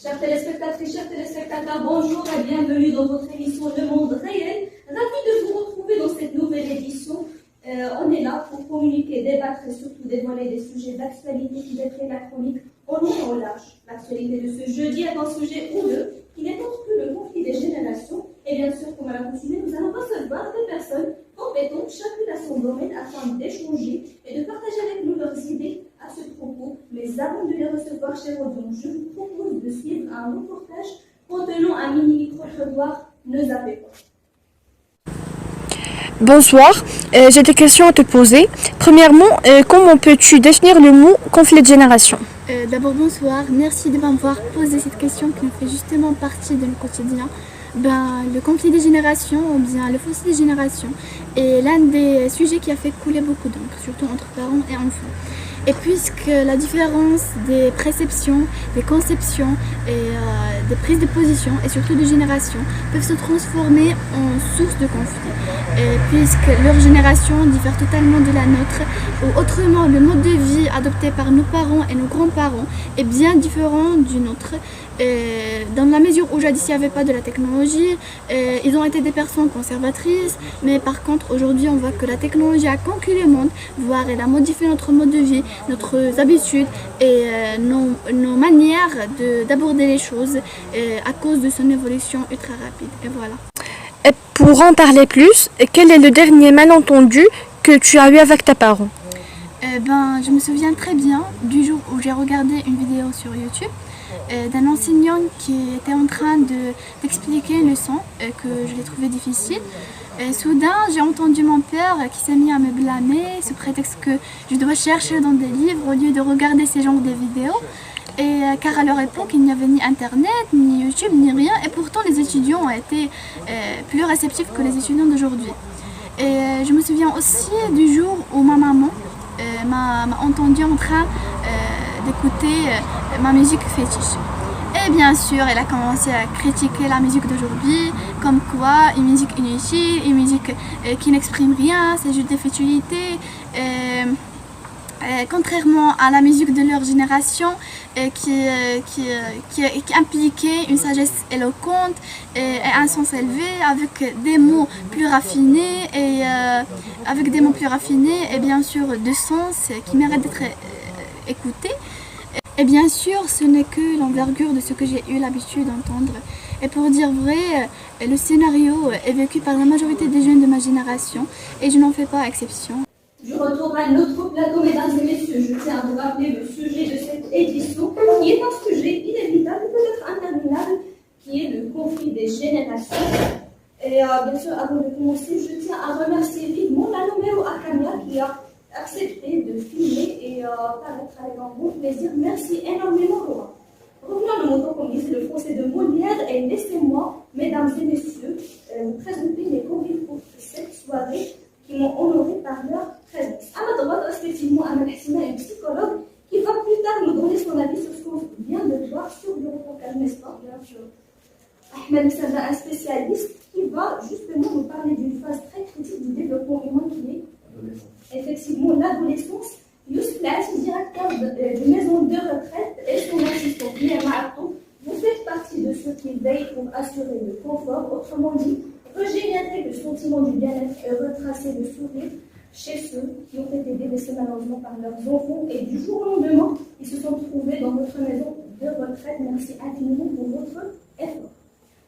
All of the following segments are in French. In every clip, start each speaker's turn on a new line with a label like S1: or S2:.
S1: Chères téléspectatrices, chers téléspectateurs, bonjour et bienvenue dans votre émission Le Monde Réel. Ravi de vous retrouver dans cette nouvelle édition. On est là pour communiquer, débattre et surtout dévoiler des sujets d'actualité qui défraient la chronique en long et en large. L'actualité de ce jeudi est un sujet houleux qui n'est autre que le conflit des générations. Et bien sûr, comme à l'accoutumée, nous allons recevoir des personnes compétentes, chacune à son domaine, afin d'échanger et de partager avec nous leurs idées à ce propos. Mais avant de les recevoir, chers audience, je vous propose de suivre un reportage contenant un mini-micro-trottoir. Ne zappez pas.
S2: Bonsoir, j'ai des questions à te poser. Premièrement, comment peux-tu définir le mot conflit de génération?
S3: D'abord bonsoir, merci de m'avoir posé cette question qui fait justement partie de notre quotidien. Le conflit des générations ou bien le fossé des générations est l'un des sujets qui a fait couler beaucoup d'encre, surtout entre parents et enfants. Et puisque la différence des préceptions, des conceptions et des prises de position et surtout de génération peuvent se transformer en source de conflit. Et puisque leur génération diffère totalement de la nôtre, ou autrement le mode de vie adopté par nos parents et nos grands-parents est bien différent du nôtre. Dans la mesure où jadis il n'y avait pas de la technologie, ils ont été des personnes conservatrices, mais par contre aujourd'hui on voit que la technologie a conquis le monde, voire elle a modifié notre mode de vie, notre habitudes et nos manières d'aborder les choses à cause de son évolution ultra rapide. Et voilà.
S2: Et pour en parler plus, quel est le dernier malentendu que tu as eu avec tes parents?
S3: Je me souviens très bien du jour où j'ai regardé une vidéo sur YouTube d'un enseignant qui était en train d'expliquer une leçon que je l'ai trouvé difficile. Soudain, j'ai entendu mon père qui s'est mis à me blâmer sous prétexte que je dois chercher dans des livres au lieu de regarder ces genres de vidéos. Car à leur époque, il n'y avait ni Internet, ni YouTube, ni rien. Et pourtant, les étudiants ont été plus réceptifs que les étudiants d'aujourd'hui. Et je me souviens aussi du jour où ma maman m'a entendu en train d'écouter ma musique fétiche. Et bien sûr, elle a commencé à critiquer la musique d'aujourd'hui, comme quoi une musique inutile, une musique qui n'exprime rien, c'est juste des futilités. Contrairement à la musique de leur génération qui impliquait une sagesse éloquente et un sens élevé avec des mots plus raffinés et bien sûr de sens qui méritent d'être écoutés. Et bien sûr, ce n'est que l'envergure de ce que j'ai eu l'habitude d'entendre. Et pour dire vrai, le scénario est vécu par la majorité des jeunes de ma génération et je n'en fais pas exception.
S1: Je retourne à notre plateau, mesdames et messieurs. Je tiens à vous rappeler le sujet de cette édition, qui est un sujet inévitable, peut-être interminable, qui est le conflit des générations. Et bien sûr, avant de commencer, je tiens à remercier vivement la Numéro Akamia qui a accepté de filmer et paraître avec un bon plaisir. Merci énormément, Laura. Revenons à nos mots, comme disait le français de Molière, et laissez-moi, mesdames et messieurs, vous présenter les convives pour cette soirée qui m'ont honoré par leur présence. À ma droite, respectivement, Amal Hassina, une psychologue, qui va plus tard nous donner son avis sur ce qu'on vient de voir sur le reportage, n'est-ce pas? Bien sûr. Ahmed Sada, un spécialiste, qui va justement nous parler d'une phase très critique du développement humain qui est effectivement l'adolescence. Youssef Laassi, directeur d'une maison de retraite, et son assistant Pierre Marton, vous faites partie de ceux qui veillent pour assurer le confort, autrement dit, régénérer le sentiment du bien-être et retracer le sourire chez ceux qui ont été délaissés malheureusement par leurs enfants et du jour au lendemain, ils se sont trouvés dans votre maison de retraite. Merci infiniment pour votre effort.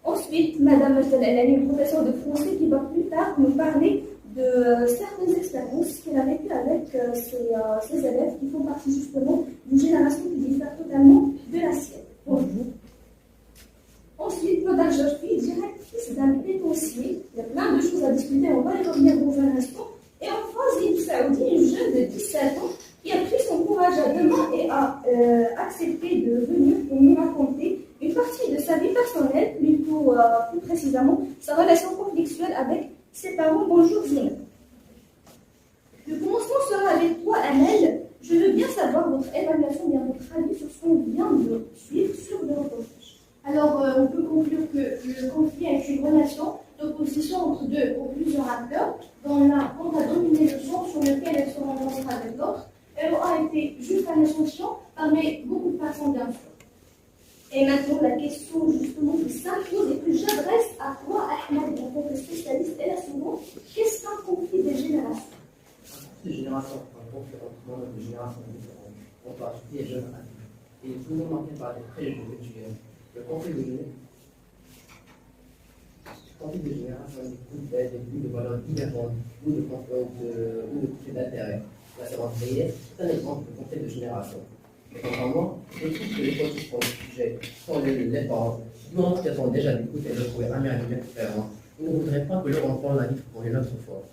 S1: Ensuite, Madame Elani, une professeure de français qui va plus tard nous parler de certaines expériences qu'elle a vécues avec ses élèves qui font partie justement d'une génération qui diffère totalement de la sienne. Bonjour. Ensuite, Mme Georgie, directrice d'un pénitencier. Il y a plein de choses à discuter, on va y revenir dans un instant. Et enfin, Zine Saoudi, une jeune de 17 ans, qui a pris son courage à deux mains et a accepté de venir pour nous raconter une partie de sa vie personnelle, plus précisément sa relation conflictuelle avec ses parents. Bonjour Zine. Le commencement sera avec toi, Amel. Je veux bien savoir votre évaluation, bien votre avis sur ce qu'on vient de suivre sur le reportage.
S4: Alors, on peut conclure que le conflit est une relation d'opposition entre deux ou plusieurs acteurs dont l'un compte à dominer le champ sur lequel elle se rencontre avec l'autre. Elle a été juste un échantillon parmi beaucoup de personnes, bien sûr.
S1: Et maintenant, la question justement qui s'impose et que j'adresse à toi, Ahmed, en tant que spécialiste, est la suivante. Qu'est-ce qu'un conflit des générations?
S5: Des générations, un conflit de générations différentes. On peut ajouter les jeunes adultes. Et tout le monde manquait par des préjugés mutuels. Le conflit de génération écoute des valeurs différentes ou de conflits d'intérêt. Là, c'est un exemple de conflit de génération. Cependant, je trouve que les politiques pour le sujet sont les parents, du moment qu'ils ont déjà l'écoute et le trouver améliorer différents, ils ne voudraient pas que leur enfant la vive pour une autre fois.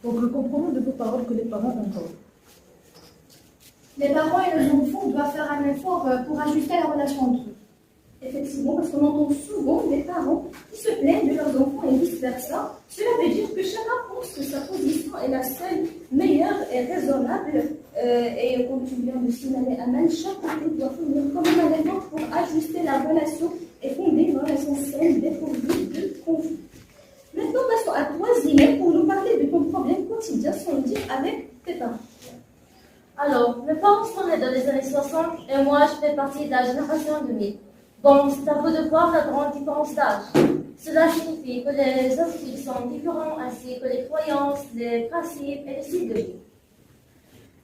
S6: Donc, le compromis de vos paroles que les parents ont tort.
S4: Les parents et les enfants doivent faire un effort pour ajuster la relation entre eux.
S1: Effectivement, parce qu'on entend souvent des parents qui se plaignent de leurs enfants et vice-versa. Cela veut dire que chacun pense que sa position est la seule meilleure et raisonnable. Et comme tu viens de signaler, Amal, chaque côté doit fournir comme un effort pour ajuster la relation et fonder une relation saine dépourvue de conflit. Maintenant, passons à toi, Zineb, pour nous parler de ton problème quotidien, sans le dire avec tes parents.
S7: Alors, mes parents sont nés dans les années 60 et moi, je fais partie de la génération 2000. Bon, c'est à vous de voir la grande différence d'âge. Cela signifie que les objectifs sont différents ainsi que les croyances, les principes et les styles de vie.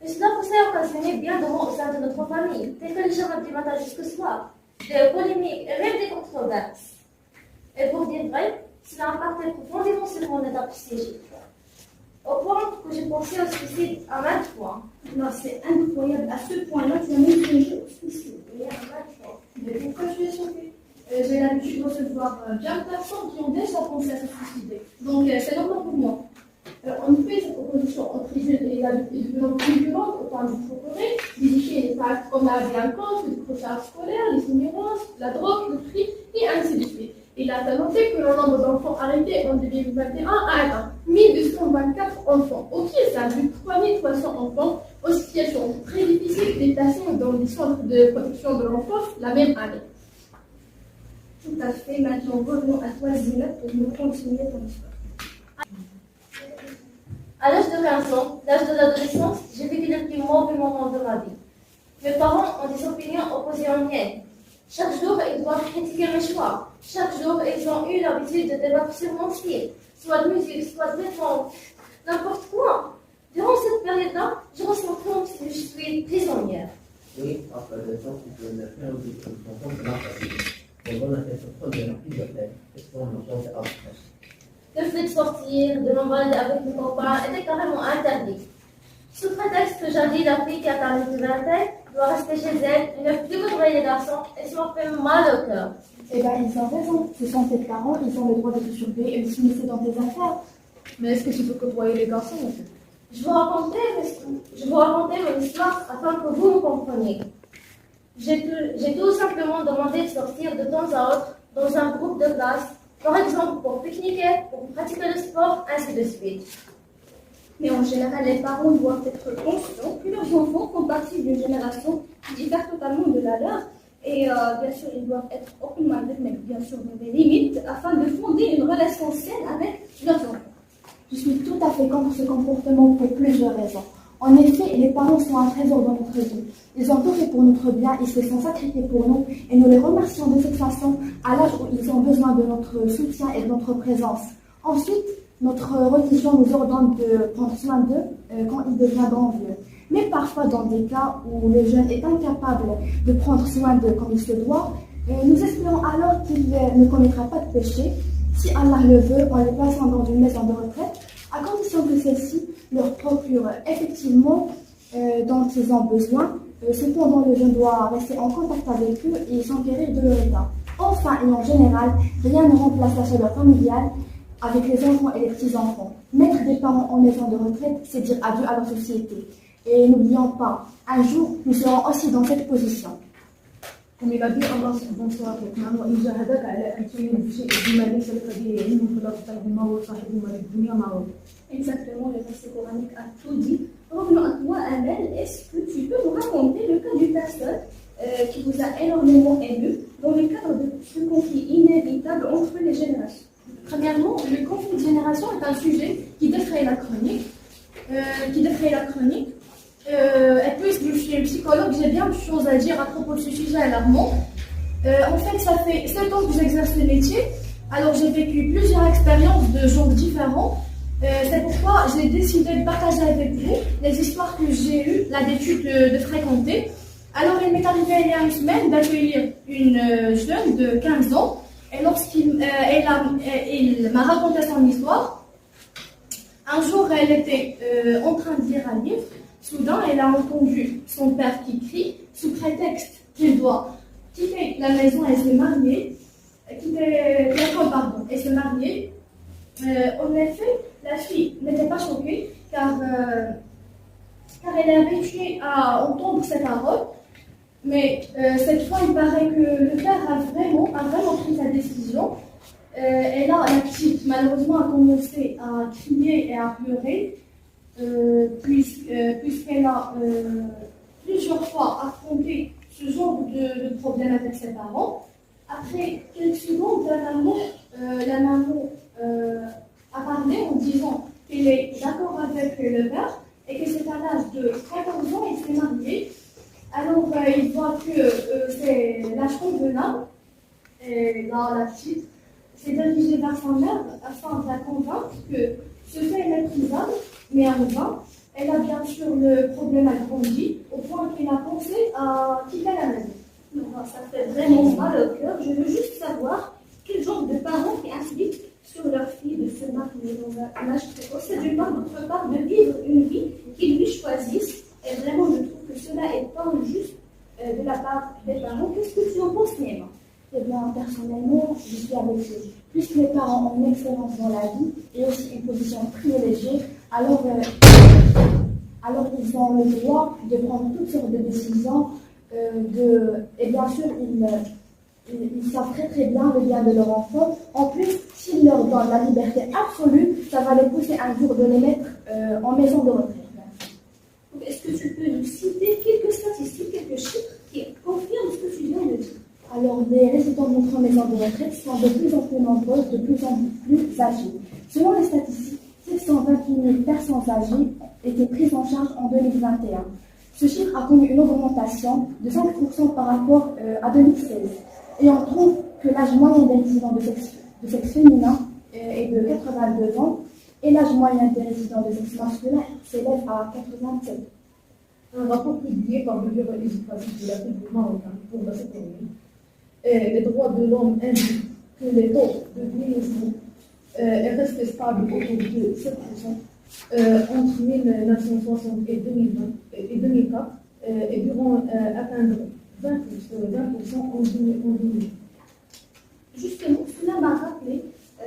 S7: Et cela peut occasionner bien de mots au sein de notre famille, tels que les chemins du matin jusqu'au soir, des polémiques et même des controverses. Et pour dire vrai, cela a impacté profondément sur mon état psychique. Au point que j'ai pensé au suicide à maintes fois.
S1: Non, c'est incroyable. À ce point-là, tu as même songé au suicide. Oui, à maintes fois.
S4: Mais pourquoi tu es choquée? J'ai l'habitude de recevoir bien de personnes qui ont déjà pensé à se suicider. Donc c'est normal pour moi. En effet, cette opposition entre les jeunes et les adultes est de plus en plus violente au temps du progrès, d'identifier les actes comme la délinquance, le décrochage scolaire, les ignorances, la drogue, le tri, et ainsi de suite. Il a annoncé que le nombre d'enfants arrêtés en 2021 a atteint 1224 enfants, auquel s'ajoutent 3300 enfants aux situations très difficiles déplacés dans les centres de protection de l'enfance la même année.
S1: Tout à fait. Maintenant, revenons à toi, Zineb, pour nous continuer ton histoire.
S7: À l'âge de 15 ans, l'âge de l'adolescence, j'ai vécu le plus mauvais moment de ma vie. Mes parents ont des opinions opposées aux miennes. Chaque jour, ils doivent critiquer mes choix. Chaque jour, ils ont eu l'habitude de débattre sur mon style, soit de musique, soit de vêtements, n'importe quoi. Durant cette période-là, je ressens comme si je suis prisonnière.
S5: Oui, parce que les gens qui peuvent le faire aussi, sont comme la famille. Et on a fait ce projet en bibliothèque, et ce qu'on a changé après.
S7: Le fait de sortir, de m'emballer avec mes copains était carrément interdit. Sous prétexte que j'invite la fille qui a terminé de vingtaine, doit rester chez elle, ne plus côtoyer les garçons, et ça m'a fait mal au cœur.
S3: Eh bien, ils ont raison. Ce sont tes parents, ils ont le droit de te surveiller et de s'immiscer dans tes affaires.
S6: Mais est-ce que tu peux côtoyer les garçons en fait?
S7: Je vais vous raconter mon histoire afin que vous me compreniez. J'ai tout simplement demandé de sortir de temps à autre dans un groupe de classe, par exemple pour pique-niquer, pour pratiquer le sport, ainsi de suite.
S1: Mais en général, les parents doivent être conscients que leurs enfants font partie d'une génération qui diffère totalement de la leur. Et bien sûr, ils doivent être open-minded, mais bien sûr dans des limites, afin de fonder une relation saine avec leurs enfants.
S3: Je suis tout à fait contre ce comportement pour plusieurs raisons. En effet, les parents sont un trésor dans notre vie. Ils ont tout fait pour notre bien, ils se sont sacrifiés pour nous et nous les remercions de cette façon à l'âge où ils ont besoin de notre soutien et de notre présence. Ensuite, notre religion nous ordonne de prendre soin d'eux quand ils deviendront vieux. Mais parfois, dans des cas où le jeune est incapable de prendre soin d'eux comme il se doit, nous espérons alors qu'il ne commettra pas de péché, si Allah le veut, en les plaçant dans une maison de retraite, à condition que celle-ci leur procure effectivement dont ils ont besoin. Cependant, le jeune doit rester en contact avec eux et s'enquérir de leur état. Enfin et en général, rien ne remplace la chaleur familiale avec les enfants et les petits-enfants. Mettre des parents en maison de retraite, c'est dire adieu à leur société. Et n'oublions pas, un jour, nous serons aussi dans cette position.
S6: Comme il a dit Allah subhanahu wa ta'ala, وإن جاهداك على أن تشرك بشيء بما ليس لك به علم فلا تطعهما وصاحبهما في الدنيا معروف.
S1: Exactement, le verset coranique a tout dit. Revenons à toi, Amel. Est-ce que tu peux nous raconter le cas d'une personne qui vous a énormément ému dans le cadre de ce conflit inévitable entre les générations?
S4: Premièrement, le conflit de génération est un sujet qui défraie la chronique. Et puis, je suis psychologue, j'ai bien de choses à dire à propos de ce sujet alarmant. En fait, ça fait 7 ans que j'exerce le métier. Alors, j'ai vécu plusieurs expériences de genres différents. C'est pourquoi j'ai décidé de partager avec vous les histoires que j'ai eues l'habitude de fréquenter. Alors, il m'est arrivé il y a une semaine d'accueillir une jeune de 15 ans. Et lorsqu'il il m'a raconté son histoire, un jour, elle était en train de lire un livre. Soudain, elle a entendu son père qui crie sous prétexte qu'il doit quitter la maison et se marier. Quitter l'école, pardon, et se marier. En effet, la fille n'était pas choquée car elle est habituée à entendre ces paroles. Mais cette fois, il paraît que le père a vraiment pris sa décision. Et là, la petite, malheureusement, a commencé à crier et à pleurer, puisqu'elle a plusieurs fois affronté ce genre de problème avec ses parents. Après quelques secondes, la maman a parlé en disant qu'elle est d'accord avec le père et que c'est à l'âge de 14 ans, il s'est marié. Alors, il voit que c'est l'âge convenable. Et là, la petite s'est dirigée vers sa mère afin de la convaincre que ce fait est méprisable, mais en vain. Elle a bien sûr le problème agrandi au point qu'elle a pensé à quitter la maison.
S1: Non, ça fait vraiment mal au cœur. Je veux juste savoir quel genre de parents qui incitent sur leur fille de se marier dans un âge précoce. C'est d'une part, d'autre part, de vivre une vie qu'ils lui choisissent. Et vraiment, je trouve que cela est pas juste de la part des parents. Qu'est-ce que tu en penses, Néma?
S8: Eh bien, personnellement, je suis avec eux. Puisque les parents ont une expérience dans la vie et aussi une position privilégiée, alors ils ont le droit de prendre toutes sortes de décisions. Et bien sûr, ils savent très très bien le bien de leur enfant. En plus, s'ils leur donnent la liberté absolue, ça va les pousser un jour de les mettre en maison de retraite.
S1: Est-ce que tu peux nous citer quelques statistiques, quelques chiffres qui confirment ce que tu viens de dire?
S8: Alors, les résidents de notre maison de retraite sont de plus en plus nombreuses, de plus en plus âgées. Selon les statistiques, 728 000 personnes âgées étaient prises en charge en 2021. Ce chiffre a connu une augmentation de 5% par rapport à 2016. Et on trouve que l'âge moyen des résidents de sexe féminin est de 82 ans et l'âge moyen des résidents de sexe masculin s'élève à 87.
S6: Un rapport publié par le Bureau législatif de la République marocaine pour la sécurité et les droits de l'homme indiquent que les taux de vieillissement est resté stable autour de 7% entre 1960 et 2004 et durant atteindre 20% en 2000.
S1: Justement, cela m'a rappelé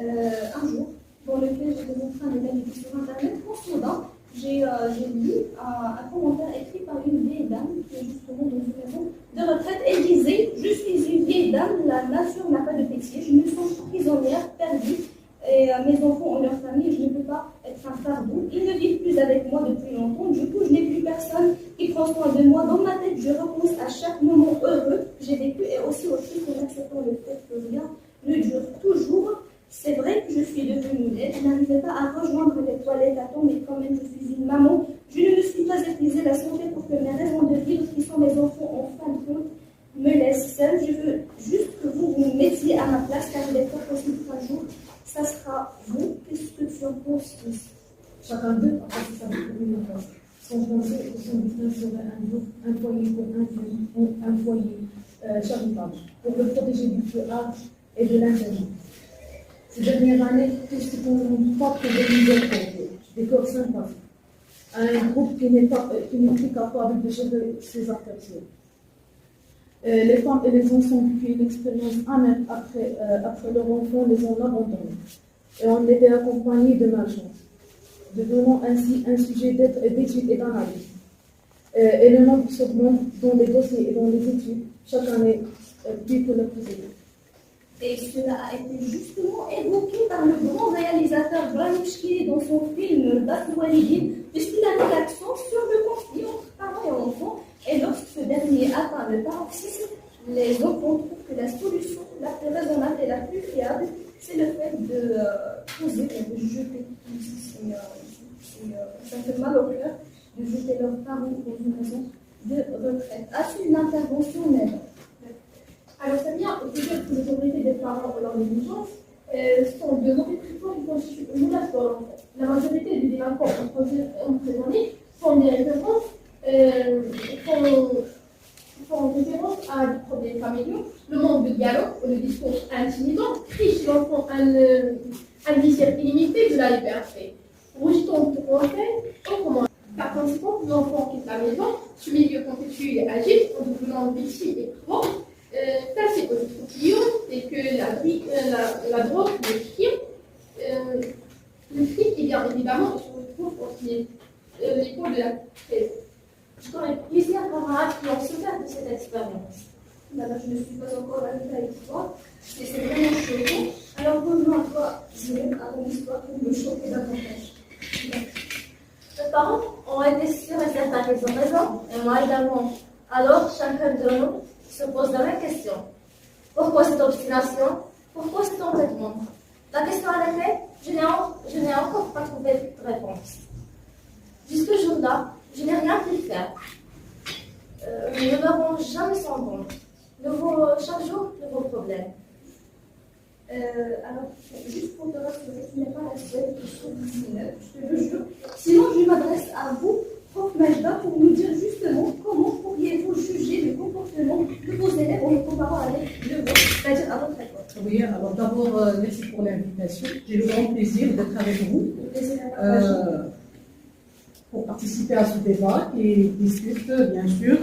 S1: un jour dans lequel j'étais en train de naviguer sur Internet. En soudain, j'ai lu un commentaire écrit par une vieille dame qui est justement dans une maison de retraite. Elle disait: je suis une vieille dame, la nature n'a pas de pitié, je me sens prisonnière, perdue, et mes enfants ont leur famille, je ne peux pas être un fardeau. Ils ne vivent plus avec moi depuis longtemps, du coup je n'ai plus personne qui prend soin de moi. Dans ma tête, je repense à chaque moment heureux que j'ai vécu et aussi au triste en acceptant le fait que rien ne dure toujours. C'est vrai que je suis devenue laide, je n'arrivais pas à rejoindre les toilettes à temps, mais quand même je suis une maman. Je ne me suis pas épuisée la santé pour que mes raisons de vivre, qui sont mes enfants en fin de compte, me laissent seule. Je veux juste que vous vous mettiez à ma place, car il est pas possible qu'un jour, ça sera vous. Qu'est-ce que tu en penses?
S6: Chacun d'eux a passé sa vie pour une place. Son conseil et son butin serait un jour un foyer pour un foyer charitable, pour le protéger du feu âge et de l'incendie. Ces dernières années, tout ce qu'on ne pas que des misères pour eux, des corps sympathiques, à un groupe qui n'est plus capable de gérer ses affections. Les femmes et les enfants qui ont une expérience amère après leur enfant les ont abandonnés et ont été accompagnés de malchance, devenant ainsi un sujet d'étude et d'analyse. Et le nombre s'augmente dans les dossiers et dans les études chaque année plus que le précédent.
S1: Et cela a été justement évoqué par le grand réalisateur Branchki dans son film Bas Walidine, puisqu'il a mis l'accent sur le conflit entre parents et enfants. Et lorsque ce dernier atteint le paroxysme, les enfants trouvent que la solution la plus raisonnable et la plus fiable, c'est le fait de poser et de jeter. Ça fait mal au cœur de jeter leurs parents dans une maison de retraite. As-tu une intervention, Ned?
S4: Alors, ça vient peut-être que les autorités des parents ou leur négligence sont de mauvais traitements qui constituent une menace pour l'enfant. La majorité des délinquants emprisonnés font des références, font référence à des problèmes familiaux, le manque de dialogue ou le discours intimidant crée chez l'enfant un désir illimité de la liberté. Rejetant tout conseil, on commence. Par conséquent, l'enfant quitte la maison, ce milieu constitue et agit en devenant victime et proie, placé aux expropriations, et que la drogue, le crime est bien évidemment se retrouve entre l'épaule de la crise.
S7: Je connais plusieurs camarades qui ont souffert de cette expérience.
S1: Madame, je ne suis pas encore arrivée à l'histoire, mais c'est vraiment choquant. Alors revenons à toi, Zineb, avant l'histoire pour me choquer davantage.
S7: Mes parents ont été sûrs et certains qu'ils ont raison, et moi également. Alors, chacun de nous se pose la même question. Pourquoi cette obstination? Pourquoi cet entêtement? La question à laquelle je n'ai encore pas trouvé de réponse. Jusqu'au jour-là, je n'ai rien pu faire. Nous n'aurons jamais sans bon. Chaque jour, nouveaux problèmes.
S1: Alors, juste pour te rassurer, ce n'est pas la seule question Zineb, je te le jure. Sinon, je m'adresse à vous, prof Majda, pour nous dire justement comment pourriez-vous juger le comportement de vos élèves en les comparant avec le vôtre, c'est-à-dire à votre école.
S9: Oui, alors d'abord, merci pour l'invitation. J'ai le grand plaisir d'être avec vous pour participer à ce débat qui discute, bien sûr,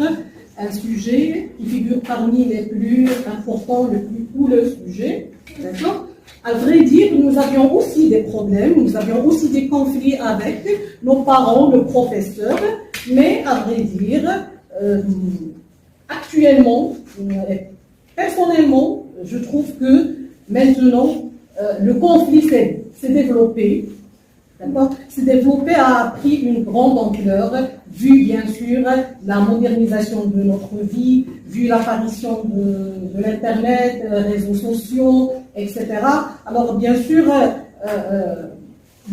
S9: un sujet qui figure parmi les plus importants, le plus cool sujet. D'accord? À vrai dire, nous avions aussi des problèmes, nous avions aussi des conflits avec nos parents, le professeur, mais à vrai dire, actuellement, personnellement, je trouve que maintenant, le conflit s'est développé. D'accord? S'est développé, a pris une grande ampleur, vu bien sûr la modernisation de notre vie, vu l'apparition de l'Internet, réseaux sociaux, etc. Alors bien sûr,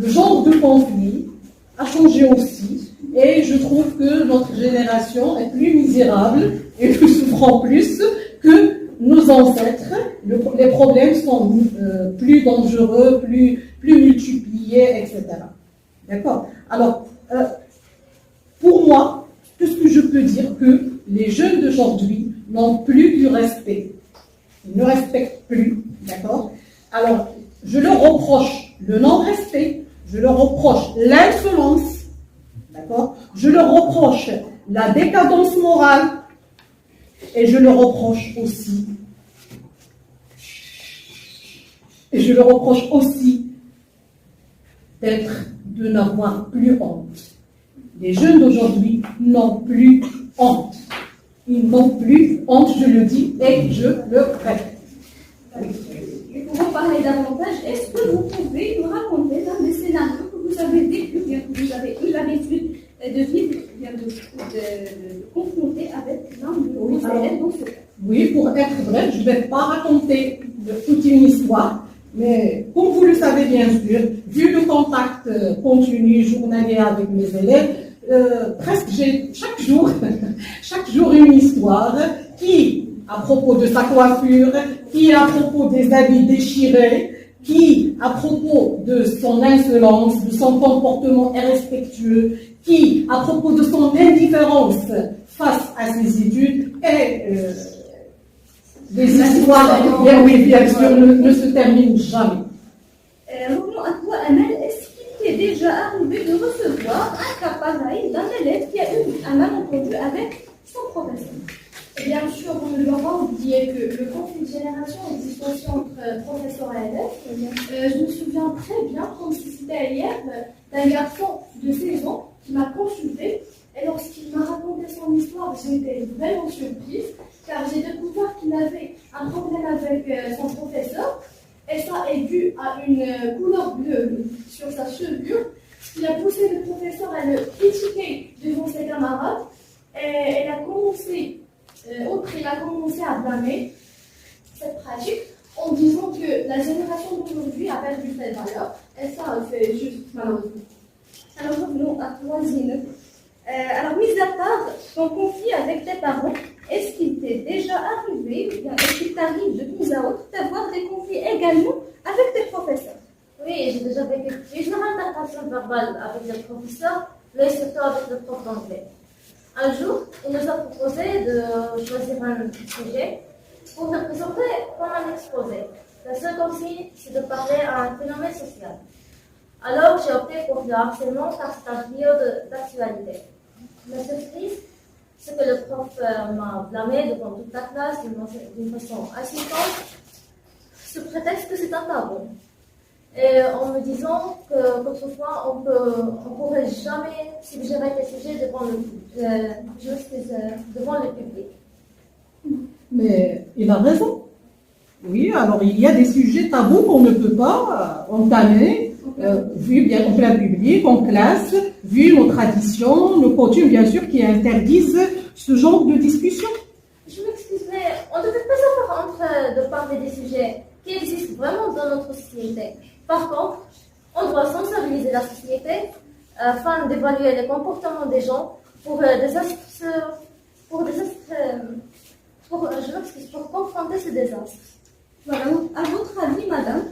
S9: le genre de conflit a changé aussi, et je trouve que notre génération est plus misérable et nous souffrons plus que nos ancêtres. Les problèmes sont plus dangereux, plus multipliés, etc. D'accord? Alors, pour moi, tout ce que je peux dire, que les jeunes d'aujourd'hui n'ont plus du respect. Ils ne respectent plus, d'accord? Alors, je leur reproche le non-respect, je leur reproche l'insolence, d'accord? Je leur reproche la décadence morale, et je leur reproche aussi de n'avoir plus honte. Les jeunes d'aujourd'hui n'ont plus honte. Ils n'ont plus honte, je le dis et je le répète.
S1: Et pour en parler davantage, est-ce que vous pouvez nous raconter l'un des scénarios que vous avez vécu, bien que vous avez eu l'habitude de vivre, bien de confronter avec l'un de vos élèves dans ce cas?
S9: Oui, pour être bref, je ne vais pas raconter toute une histoire, mais comme vous le savez bien sûr, vu le contact continu journalier avec mes élèves, presque j'ai chaque jour une histoire qui, à propos de sa coiffure, qui à propos des habits déchirés, qui à propos de son insolence, de son comportement irrespectueux, qui à propos de son indifférence face à ses études, et les histoires, bien sûr, ne se terminent jamais.
S1: Revenons à toi, Amel. Est-ce qu'il t'est déjà arrivé de recevoir un cas pareil d'un élève qui a eu un malentendu avec son professeur?
S4: Et bien sûr, on ne doit pas oublier que le conflit de génération existe aussi entre professeurs et élèves. Je me souviens très bien, comme si c'était hier, d'un garçon de 16 ans qui m'a consulté. Et lorsqu'il m'a raconté son histoire, j'ai été vraiment surprise, car j'ai découvert qu'il avait un problème avec son professeur. Et ça est dû à une couleur bleue sur sa chevelure, ce qui a poussé le professeur à le critiquer devant ses camarades. Et il a commencé à blâmer cette pratique en disant que la génération d'aujourd'hui a perdu cette valeur. Et ça, c'est juste malheureusement.
S1: Alors revenons à toi, Zineb. Alors, mis à part ton conflit avec tes parents est-ce qu'il t'est déjà arrivé, ou bien est-ce qu'il t'arrive de temps à autre d'avoir des conflits également avec tes professeurs?
S7: Oui, j'ai déjà vécu plusieurs altercations verbales avec les professeurs, mais surtout avec le prof d'anglais. Un jour, il nous a proposé de choisir un sujet pour le présenter comme un exposé. La seule consigne, c'est de parler à un phénomène social. Alors, j'ai opté pour le harcèlement car c'est un fléau d'actualité. Ma surprise, c'est que le prof m'a blâmé devant toute la classe d'une façon insultante, sous prétexte que c'est un tabou. Et en me disant qu'autrefois, on ne pourrait jamais suggérer des sujets devant le public.
S9: Mais il a raison. Oui, alors il y a des sujets tabous qu'on ne peut pas entamer, vu bien en plein public, en classe, vu nos traditions, nos coutumes, bien sûr, qui interdisent ce genre de discussion.
S7: Je m'excuse, mais on ne devait pas avoir honte de parler des sujets qui existent vraiment dans notre société. Par contre, on doit sensibiliser la société afin d'évaluer les comportements des gens pour confronter ces désastres.
S1: Voilà, donc, à votre avis, madame,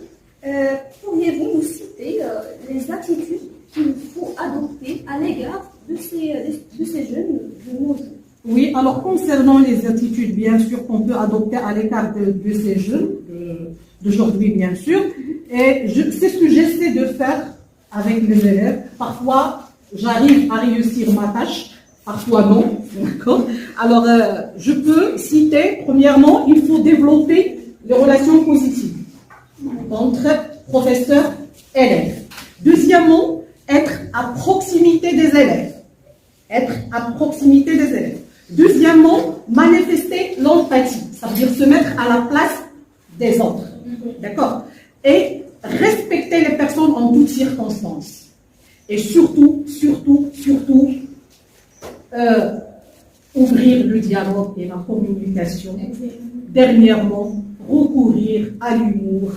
S1: pourriez-vous nous citer les attitudes qu'il faut adopter à l'égard de ces jeunes de nos jours?
S9: Oui, alors concernant les attitudes, bien sûr, qu'on peut adopter à l'égard de ces jeunes, d'aujourd'hui, bien sûr, et c'est ce que j'essaie de faire avec les élèves. Parfois, j'arrive à réussir ma tâche, parfois non, d'accord? Alors, je peux citer, premièrement, il faut développer les relations positives entre professeurs et élèves. Deuxièmement, être à proximité des élèves. Être à proximité des élèves. Deuxièmement, manifester l'empathie, ça veut dire se mettre à la place des autres. D'accord? Et respecter les personnes en toutes circonstances. Et surtout, ouvrir le dialogue et la communication. Dernièrement, recourir à l'humour.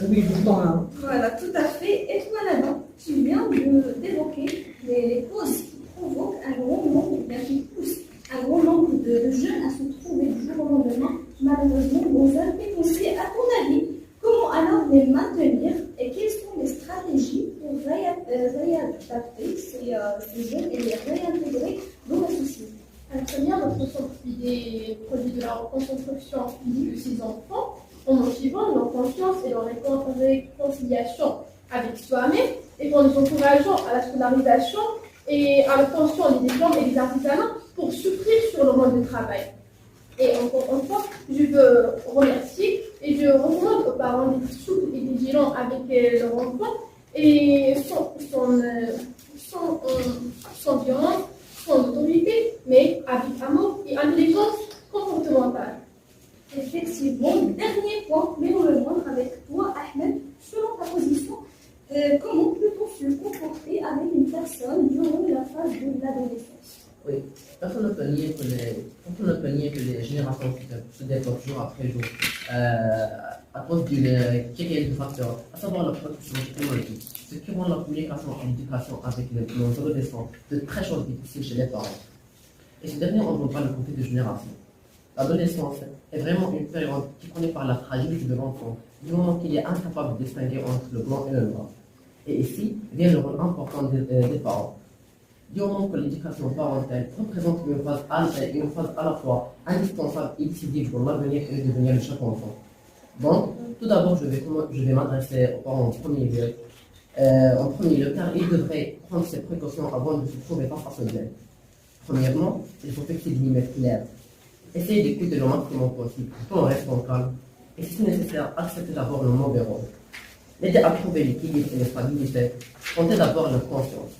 S9: Oui, pourtant.
S1: Voilà, tout à fait. Et toi, là-dedans, tu viens d'évoquer les causes qui provoquent un grand nombre, bien qui poussent un grand nombre de jeunes à se trouver du jour au lendemain, malheureusement, dans un pénitencier. À ton avis, comment alors les maintenir et quelles sont les stratégies pour réadapter ces jeunes et les réintégrer dans la société?
S4: Très bien, notre centre idée produit de la reconstruction de ces enfants en motivant leur confiance et leur réconciliation avec soi-même et en les encourageant à la scolarisation et à l'obtention des diplômes et des artisanats pour s'ouvrir sur le monde du travail. Et encore une fois, je veux remercier et je recommande aux parents d'être souples et vigilants avec leurs enfants et sans violence, sans autorité, mais avec amour et intelligence comportementale.
S1: Effectivement, dernier point, mais non le moindre, avec toi, Ahmed, selon ta position, comment peut-on se comporter avec une personne durant la phase de l'adolescence?
S5: Oui, personne ne peut nier que les générations se développent jour après jour à cause d'une quinzaine de facteurs, à savoir la production technologique, ce qui rend la communication et l'éducation avec nos adolescents de très choses difficiles chez les parents. Et ce dernier englobe le conflit de génération. L'adolescence est vraiment une période qui connaît par la fragilité de l'enfant, du moment qu'il est incapable de distinguer entre le blanc et le noir. Et ici vient le rôle important des parents. Du moment que l'éducation parentale représente une phase à la fois indispensable et décisive pour l'avenir et le devenir de chaque enfant. Donc, tout d'abord, je vais m'adresser aux parents en premier lieu, car ils devraient prendre ces précautions avant de se trouver face à ce dilemme. Premièrement, il faut fixer des limites claires. Essayez d'écouter le maximum possible, tout en restant calme, et si c'est nécessaire, acceptez d'abord le mauvais rôle. L'aider à trouver l'équilibre et la stabilité, comptez d'abord leur conscience.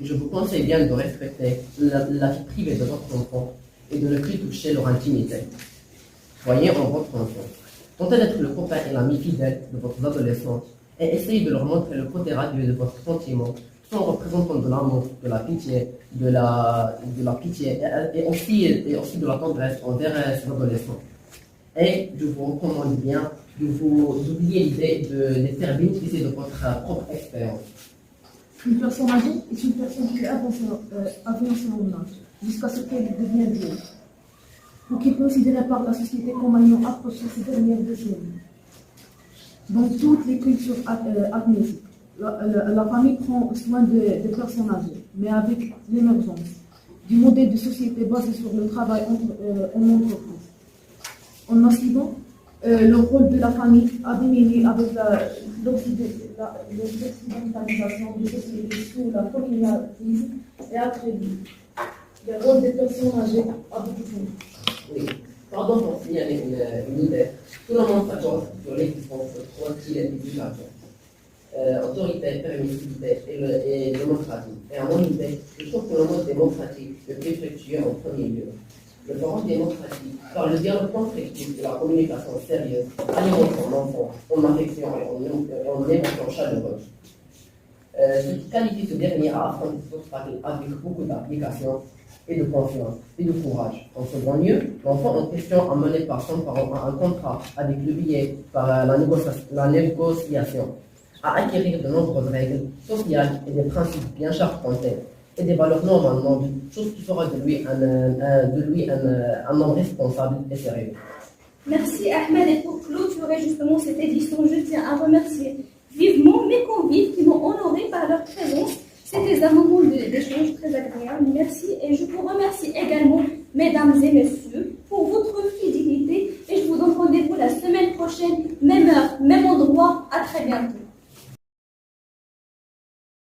S5: Je vous conseille bien de respecter la vie privée de votre enfant et de ne plus toucher leur intimité. Soyez en votre enfant. Tentez d'être le copain et l'ami fidèle de votre adolescent et essayez de leur montrer le côté radieux de votre sentiment, tout en représentant de l'amour, de la pitié, et aussi de la tendresse envers ces adolescents. Et je vous recommande bien d'oublier l'idée de les faire bénéficier de votre propre expérience.
S6: Une personne âgée est une personne qui est avancée en âge. jusqu'à ce qu'elle devienne vieux, ou qui est considéré par la société comme ayant approché ces dernières décennies. Dans toutes les cultures admises, la famille prend soin des personnes âgées, mais avec l'émergence du modèle de société basé sur le travail en entreprise. En Occident, le rôle de la famille a diminué avec l'occidentalisation des sociétés sous la colonialisme et a créé le rôle des personnes âgées a beaucoup changé.
S5: Oui. Pardon pour signaler une idée. Tout le monde s'accorde sur l'existence de trois styles d'éducation. Autorité, permissivité et démocratie. Et à mon idée, je trouve que le mode démocratique est le plus fructueux en premier lieu. Le forum démocratique, par le dialogue constructif et la communication sérieuse, alimente l'enfant en affection et en émotion chaleureuse. Ce qui qualifie ce dernier à affronter cet obstacle avec beaucoup d'application et de confiance et de courage. En second lieu, l'enfant en question amené par son parent à un contrat avec le biais par la négociation, à acquérir de nombreuses règles sociales et des principes bien charpentés et des valeurs normalement, chose qui fera de lui un homme responsable et sérieux.
S1: Merci Ahmed, et pour clôturer justement cette édition, je tiens à remercier vivement mes convives qui m'ont honoré par leur présence. C'était un moment d'échange très agréable. Merci, et je vous remercie également, mesdames et messieurs.